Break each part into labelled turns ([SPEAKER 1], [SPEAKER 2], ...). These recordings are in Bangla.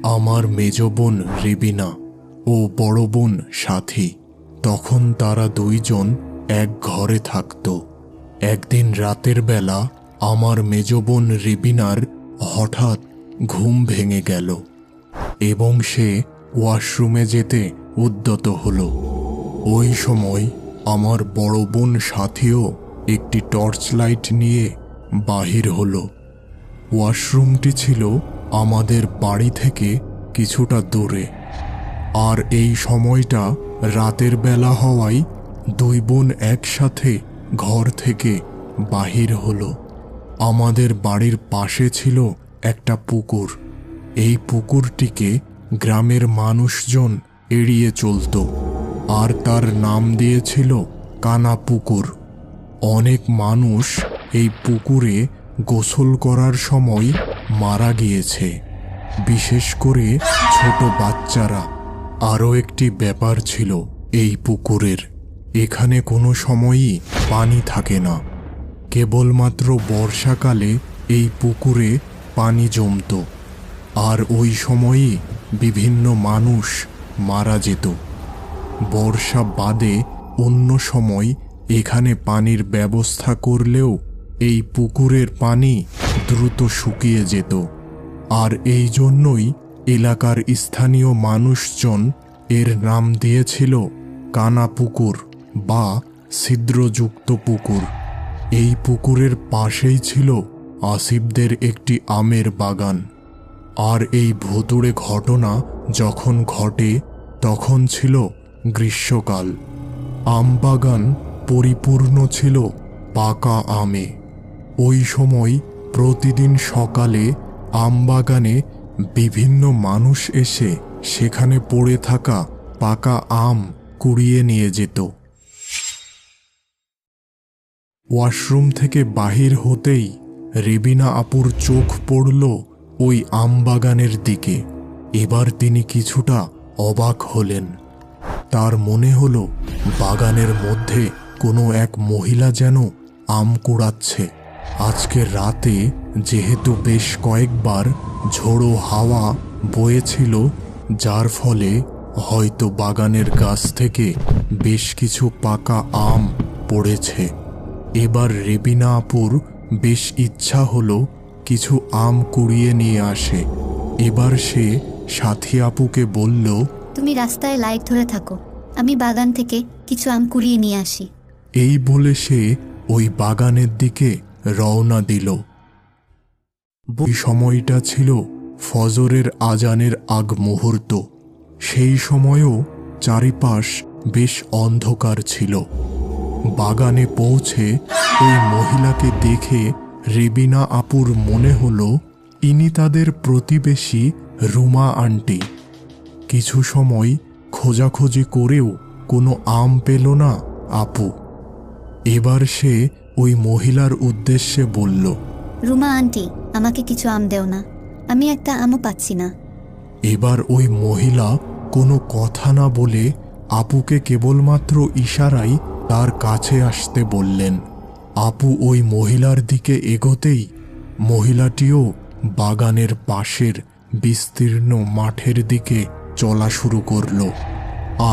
[SPEAKER 1] আমার মেজ বোন রেবিনা ও বড় বোন সাথী। তখন তারা দুইজন এক ঘরে থাকত। একদিন রাতের বেলা আমার মেজ বোন রেবিনার হঠাৎ ঘুম ভেঙে গেল এবং সে ওয়াশরুমে যেতে উদ্যত হল। ওই সময় আমার বড় বোন সাথীও একটি টর্চ লাইট নিয়ে বাহির হলো। ওয়াশরুমটি ছিল আমাদের বাড়ি থেকে কিছুটা দূরে, আর এই সময়টা রাতের বেলা হওয়ায় দুই বোন একসাথে ঘর থেকে বাহির হলো। আমাদের বাড়ির পাশে ছিল একটা পুকুর। এই পুকুরটিকে গ্রামের মানুষজন এড়িয়ে চলত, আর তার নাম দিয়েছিল কানা পুকুর। অনেক মানুষ এই পুকুরে গোসল করার সময় মারা গিয়েছে, বিশেষ করে ছোট বাচ্চারা। আরও একটি ব্যাপার ছিল এই পুকুরের, এখানে কোনো সময়ই পানি থাকে না। কেবলমাত্র বর্ষাকালে এই পুকুরে পানি জমত, আর ওই সময়ই বিভিন্ন মানুষ মারা যেত। বর্ষা বাদে অন্য সময় এখানে পানির ব্যবস্থা করলেও এই পুকুরের পানি দ্রুত শুকিয়ে যেত, আর এই জন্যই এলাকার স্থানীয় মানুষজন এর নাম দিয়েছিল কানা পুকুর বা ছিদ্রযুক্ত পুকুর। এই পুকুরের পাশেই ছিল আসিফদের একটি আমের বাগান। আর এই ভুতুড়ে ঘটনা যখন ঘটে তখন ছিল গ্রীষ্মকাল। আম বাগান পরিপূর্ণ ছিল পাকা আমে। ওই সময় প্রতিদিন সকালে আম বাগানে বিভিন্ন মানুষ এসে সেখানে পড়ে থাকা পাকা আম কুড়িয়ে নিয়ে যেত। ওয়াশরুম থেকে বাহির হতেই রেবিনা আপুর চোখ পড়ল ওই আম বাগানের দিকে। এবার তিনি কিছুটা অবাক হলেন। তার মনে হলো বাগানের মধ্যে কোনো এক মহিলা যেন আম কুড়াচ্ছে। আজকে রাতে যেহেতু বেশ কয়েকবার ঝোড়ো হাওয়া বয়েছিল, যার ফলে হয়তো বাগানের গাছ থেকে বেশ কিছু পাকা আম পড়েছে। এবার রেবিনা আপুর বেশ ইচ্ছা হলো কিছু আম কুড়িয়ে নিয়ে আসে। এবার সে সাথী আপুকে বলল,
[SPEAKER 2] তুমি রাস্তায় লাইট ধরে থাকো, আমি বাগান থেকে কিছু আম কুড়িয়ে নিয়ে আসি।
[SPEAKER 1] এই বলে সে ওই বাগানের দিকে রওনা দিল। ওই সময়টা ছিল ফজরের আজানের আগ মুহূর্ত। সেই সময়ও চারিপাশ বেশ অন্ধকার ছিল। বাগানে পৌঁছে ওই মহিলাকে দেখে রেবিনা আপুর মনে হলো ইনি তাদের প্রতিবেশী রুমা আন্টি। কিছু সময় খোঁজাখুঁজি করেও কোনো আম পেল না আপু। এবার সে ওই মহিলার উদ্দেশ্যে বলল,
[SPEAKER 2] রুমা আন্টি, আমাকে কিছু আম দেও না, আমি একটা আমও পাচ্ছি না।
[SPEAKER 1] এবার ওই মহিলা কোনো কথা না বলে আপুকে কেবলমাত্র ইশারায় তার কাছে আসতে বললেন। আপু ওই মহিলার দিকে এগোতেই মহিলাটিও বাগানের পাশের বিস্তীর্ণ মাঠের দিকে চলা শুরু করল,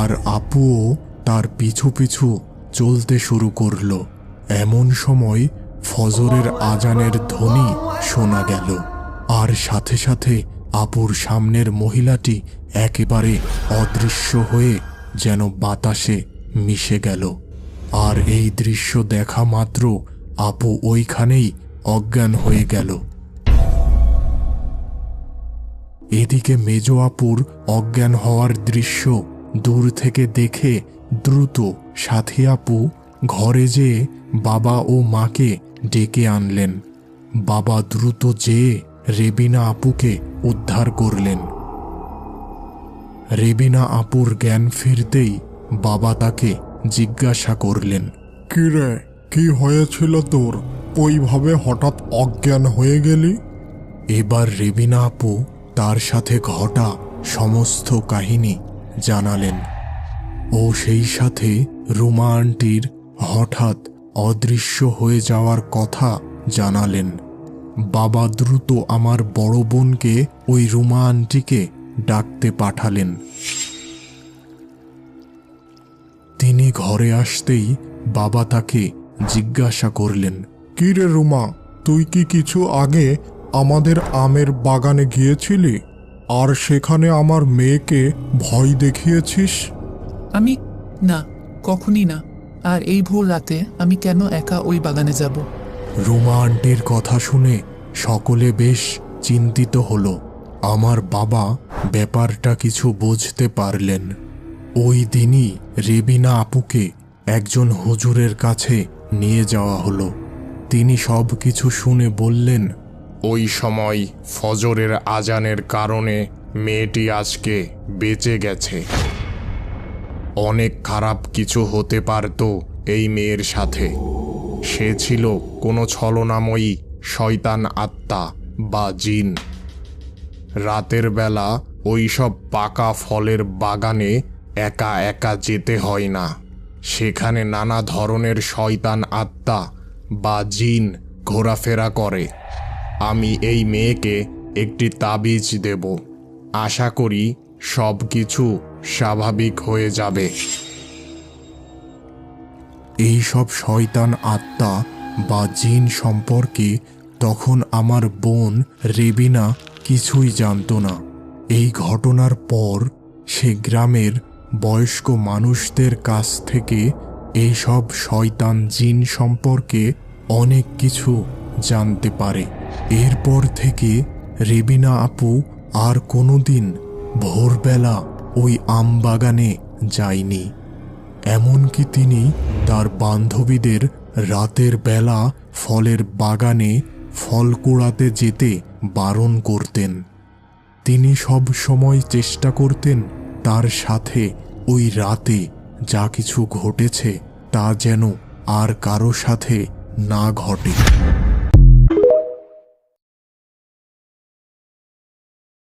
[SPEAKER 1] আর আপুও তার পিছু পিছু চলতে শুরু করল। এমন সময় ফজরের আজানের ধ্বনি শোনা গেল, আর সাথে সাথে আপুর সামনের মহিলাটি একেবারে অদৃশ্য হয়ে যেন বাতাসে মিশে গেল। আর এই দৃশ্য দেখা মাত্র আপু ওইখানেই অজ্ঞান হয়ে গেল। এদিকে মেজ আপুর অজ্ঞান হওয়ার দৃশ্য দূর থেকে দেখে দ্রুত সাথী আপু ঘরে যেয়ে বাবা ও মাকে ডেকে আনলেন। বাবা দ্রুত যেয়ে রেবিনা আপুকে উদ্ধার করলেন। রেবিনা আপুর জ্ঞান ফিরতেই বাবা তাকে জিজ্ঞাসা করলেন,
[SPEAKER 3] কিরে, কি হয়েছিল তোর? ওইভাবে হঠাৎ অজ্ঞান হয়ে গেলি?
[SPEAKER 1] এবার রেবিনা আপু তার সাথে ঘটা সমস্ত কাহিনী জানালেন। ও সেই সাথে রুমা আন্টির হঠাৎ অদৃশ্য হয়ে যাওয়ার কথা জানালেন। বাবা দ্রুত আমার বড় বোনকে ওই রুমা আন্টিকে ডাকতে পাঠালেন। তিনি ঘরে আসতেই বাবা তাকে জিজ্ঞাসা করলেন,
[SPEAKER 3] কি রে রুমা, তুই কি কিছু আগে আমাদের আমের বাগানে গিয়েছিলি আর সেখানে আমার মেয়েকে ভয় দেখিয়েছিস?
[SPEAKER 4] আমি না, কখনই না। আর এই ভোর রাতে আমি কেন একা ওই বাগানে যাব?
[SPEAKER 1] রুমা আন্টির কথা শুনে সকলে বেশ চিন্তিত হলো। আমার বাবা ব্যাপারটা কিছু বুঝতে পারলেন। ওই দিনই রেবিনা আপুকে একজন হুজুরের কাছে নিয়ে যাওয়া হলো। তিনি সব কিছু শুনে বললেন,
[SPEAKER 5] ওই সময় ফজরের আজানের কারণে মেয়েটি আজকে বেঁচে গেছে। অনেক খারাপ কিছু হতে পারত এই মেয়ের সাথে। সে ছিল কোনো ছলনাময়ী শয়তান আত্মা বা জিন। রাতের বেলা ওই সব পাকা ফলের বাগানে একা একা যেতে হয় না। সেখানে নানা ধরনের শয়তান আত্মা বা জিন ঘোরাফেরা করে। আমি এই মেয়েকে একটি তাবিজ দেব। আশা করি সব কিছু স্বাভাবিক হয়ে যাবে।
[SPEAKER 1] এই সব শয়তান আত্মা বা জিন সম্পর্কে তখন আমার বোন রেবিনা কিছুই জানতো না। এই ঘটনার পর সে গ্রামের বয়স্ক মানুষদের কাছ থেকে এই সব শয়তান জিন সম্পর্কে অনেক কিছু জানতে পারে। এরপর থেকে রেবিনা আপু আর কোনোদিন ভোরবেলা ওই আম বাগানে যায়নি। এমনকি তিনি তার বান্ধবীদের রাতের বেলা ফলের বাগানে ফল কুড়াতে যেতে বারণ করতেন। তিনি সব সময় চেষ্টা করতেন তার সাথে ওই রাতে যা কিছু ঘটেছে তা যেন আর কারো সাথে না ঘটে।